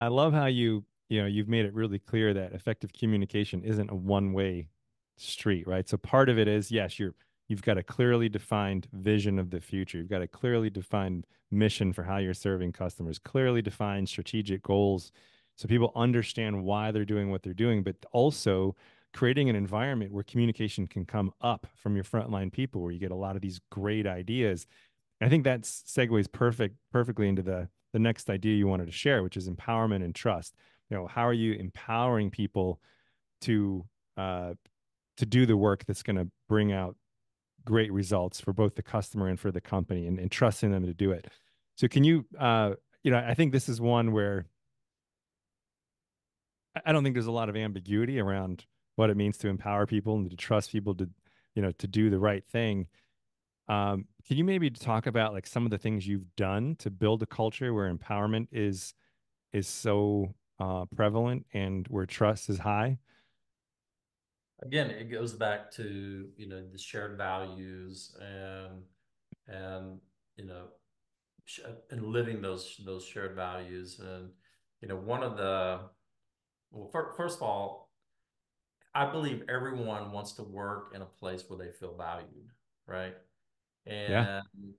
I love how you've made it really clear that effective communication isn't a one-way street, right? So part of it is, yes, you've got a clearly defined vision of the future. You've got a clearly defined mission for how you're serving customers, clearly defined strategic goals so people understand why they're doing what they're doing, but also creating an environment where communication can come up from your frontline people where you get a lot of these great ideas. I think that segues perfectly into the next idea you wanted to share, which is empowerment and trust. How are you empowering people to uh, to do the work that's going to bring out great results for both the customer and for the company, and trusting them to do it. So, can you, I think this is one where I don't think there's a lot of ambiguity around what it means to empower people and to trust people to do the right thing. Can you maybe talk about like some of the things you've done to build a culture where empowerment is so prevalent and where trust is high? Again, it goes back to, the shared values and, you know, and living those shared values. And, one of well, first of all, I believe everyone wants to work in a place where they feel valued, right? Yeah. And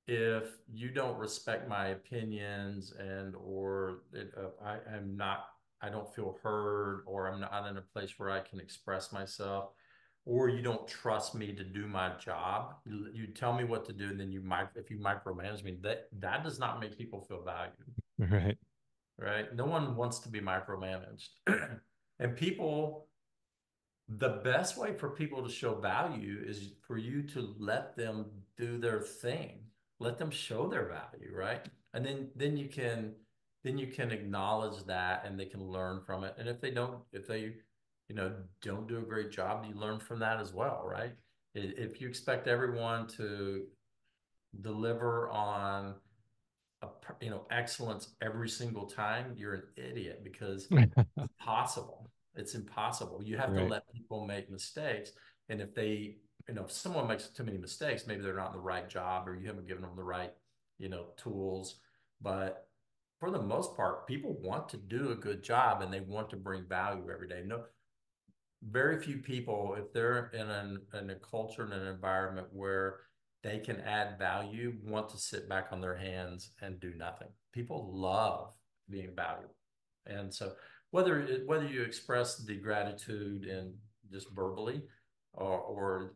if you don't respect my opinions I don't feel heard, or I'm not in a place where I can express myself, or you don't trust me to do my job, you tell me what to do, and then if you micromanage me, that does not make people feel valued, Right. right? No one wants to be micromanaged. And the best way for people to show value is for you to let them do their thing. Let them show their value, right? And then you can acknowledge that, and they can learn from it. And if they don't do a great job, you learn from that as well, right? If you expect everyone to deliver on excellence every single time, you're an idiot, because it's impossible. It's impossible. You have to Right. let people make mistakes. And if someone makes too many mistakes, maybe they're not in the right job, or you haven't given them the right, tools. But for the most part, people want to do a good job, and they want to bring value every day. No, very few people, if they're in a culture and an environment where they can add value, want to sit back on their hands and do nothing. People love being valuable. And so whether you express the gratitude and just verbally, or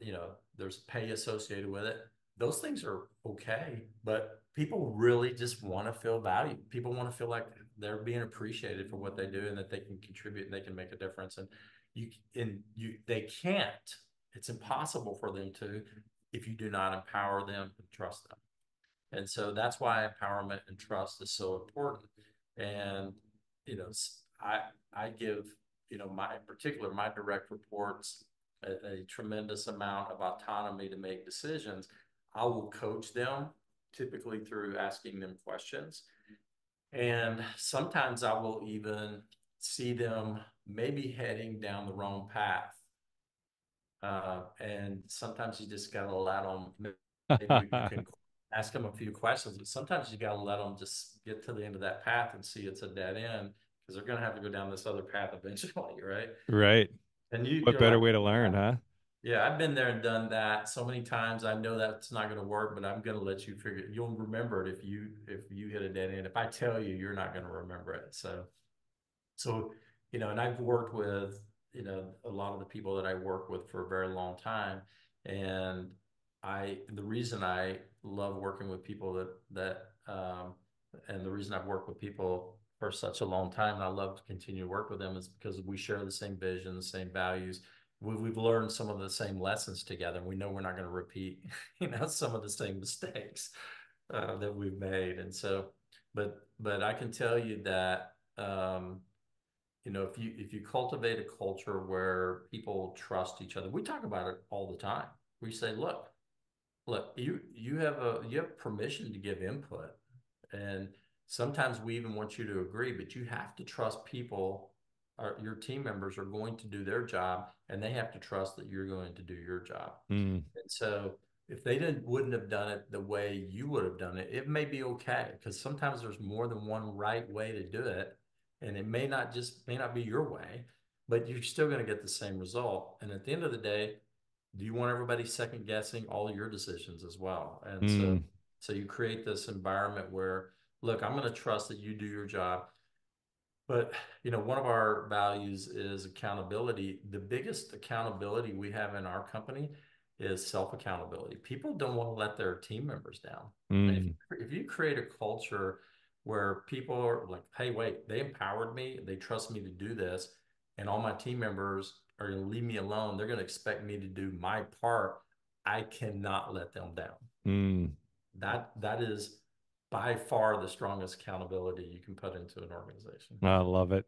there's pay associated with it, those things are okay. But people really just want to feel valued. People want to feel like they're being appreciated for what they do, and that they can contribute and they can make a difference. And they can't. It's impossible for them to, if you do not empower them and trust them. And so that's why empowerment and trust is so important. And you know, I give my direct reports a tremendous amount of autonomy to make decisions. I will coach them, typically through asking them questions, and sometimes I will even see them maybe heading down the wrong path. And sometimes you just got to let them, maybe you can ask them a few questions, but sometimes you got to let them just get to the end of that path and see it's a dead end, because they're going to have to go down this other path eventually, right? Right. And What you're better like, way to learn, huh? yeah, I've been there and done that so many times. I know that's not going to work, but I'm going to let you figure it. You'll remember it if you hit a dead end. If I tell you, you're not going to remember it. So, and I've worked with, a lot of the people that I work with for a very long time. And the reason I love working with people and the reason I've worked with people for such a long time, and I love to continue to work with them, is because we share the same vision, the same values. We've learned some of the same lessons together, and we know we're not going to repeat, some of the same mistakes that we've made. And so, but I can tell you that, if you cultivate a culture where people trust each other, we talk about it all the time. We say, look, you have permission to give input, and sometimes we even want you to agree, but you have to trust people. Your team members are going to do their job, and they have to trust that you're going to do your job. Mm. And so if they didn't wouldn't have done it the way you would have done it, it may be okay because sometimes there's more than one right way to do it, and it may not be your way, but you're still going to get the same result. And at the end of the day, do you want everybody second guessing all of your decisions as well? And so Mm, so you create this environment where, look, I'm going to trust that you do your job. But one of our values is accountability. The biggest accountability we have in our company is self-accountability. People don't want to let their team members down. And mm, if you create a culture where people are like, hey, wait, they empowered me, they trust me to do this, and all my team members are going to leave me alone, they're going to expect me to do my part. I cannot let them down. mm. That is by far the strongest accountability you can put into an organization. I love it.